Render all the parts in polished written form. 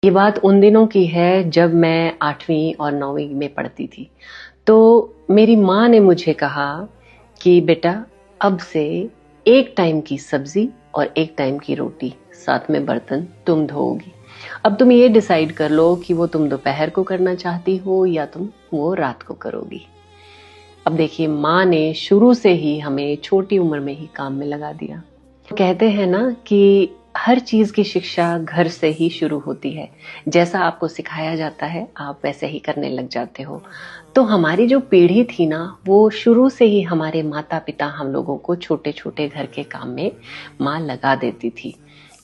ये बात उन दिनों की है जब मैं 8वीं और 9वीं में पढ़ती थी। तो मेरी माँ ने मुझे कहा कि बेटा अब से एक टाइम की सब्जी और एक टाइम की रोटी, साथ में बर्तन तुम धोओगी। अब तुम ये डिसाइड कर लो कि वो तुम दोपहर को करना चाहती हो या तुम वो रात को करोगी। अब देखिए, माँ ने शुरू से ही हमें छोटी उम्र में ही काम में लगा दिया। कहते हैं ना कि हर चीज की शिक्षा घर से ही शुरू होती है। जैसा आपको सिखाया जाता है आप वैसे ही करने लग जाते हो। तो हमारी जो पीढ़ी थी ना, वो शुरू से ही हमारे माता पिता हम लोगों को छोटे छोटे घर के काम में माँ लगा देती थी।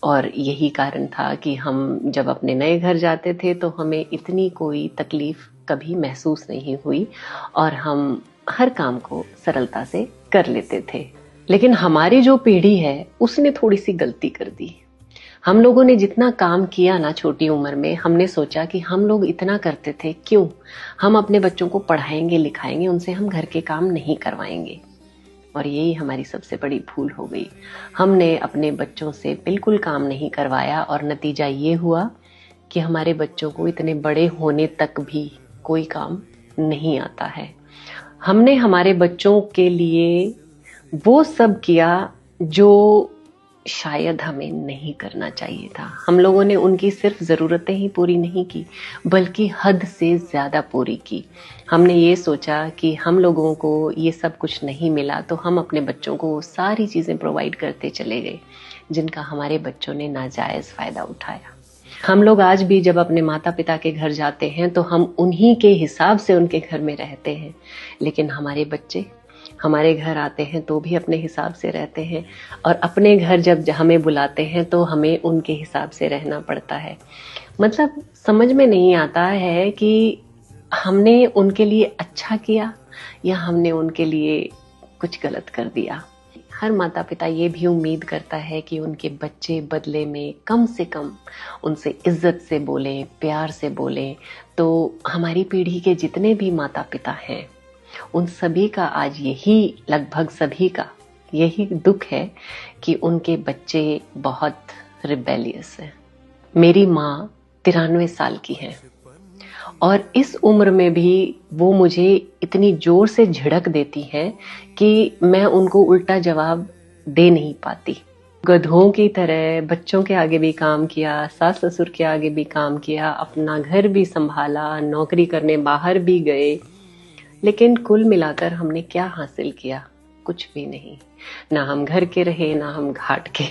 और यही कारण था कि हम जब अपने नए घर जाते थे तो हमें इतनी कोई तकलीफ कभी महसूस नहीं हुई और हम हर काम को सरलता से कर लेते थे। लेकिन हमारी जो पीढ़ी है उसने थोड़ी सी गलती कर दी। हम लोगों ने जितना काम किया ना छोटी उम्र में, हमने सोचा कि हम लोग इतना करते थे, क्यों हम अपने बच्चों को पढ़ाएंगे लिखाएंगे, उनसे हम घर के काम नहीं करवाएंगे। और यही हमारी सबसे बड़ी भूल हो गई। हमने अपने बच्चों से बिल्कुल काम नहीं करवाया और नतीजा ये हुआ कि हमारे बच्चों को इतने बड़े होने तक भी कोई काम नहीं आता है। हमने हमारे बच्चों के लिए वो सब किया जो शायद हमें नहीं करना चाहिए था। हम लोगों ने उनकी सिर्फ जरूरतें ही पूरी नहीं की, बल्कि हद से ज्यादा पूरी की। हमने ये सोचा कि हम लोगों को ये सब कुछ नहीं मिला तो हम अपने बच्चों को वो सारी चीजें प्रोवाइड करते चले गए जिनका हमारे बच्चों ने नाजायज फायदा उठाया। हम लोग आज भी जब अपने माता पिता के घर जाते हैं तो हम उन्हीं के हिसाब से उनके घर में रहते हैं, लेकिन हमारे बच्चे हमारे घर आते हैं तो भी अपने हिसाब से रहते हैं और अपने घर जब हमें बुलाते हैं तो हमें उनके हिसाब से रहना पड़ता है। मतलब समझ में नहीं आता है कि हमने उनके लिए अच्छा किया या हमने उनके लिए कुछ गलत कर दिया। हर माता पिता ये भी उम्मीद करता है कि उनके बच्चे बदले में कम से कम उनसे इज्जत से बोलें, प्यार से बोलें। तो हमारी पीढ़ी के जितने भी माता पिता हैं उन सभी का आज यही, लगभग सभी का यही दुख है कि उनके बच्चे बहुत रिबेलियस हैं। मेरी माँ 93 साल की है और इस उम्र में भी वो मुझे इतनी जोर से झिड़क देती हैं कि मैं उनको उल्टा जवाब दे नहीं पाती। गधों की तरह बच्चों के आगे भी काम किया, सास ससुर के आगे भी काम किया, अपना घर भी संभाला, नौकरी करने बाहर भी गए, लेकिन कुल मिलाकर हमने क्या हासिल किया? कुछ भी नहीं। ना हम घर के रहे, ना हम घाट के।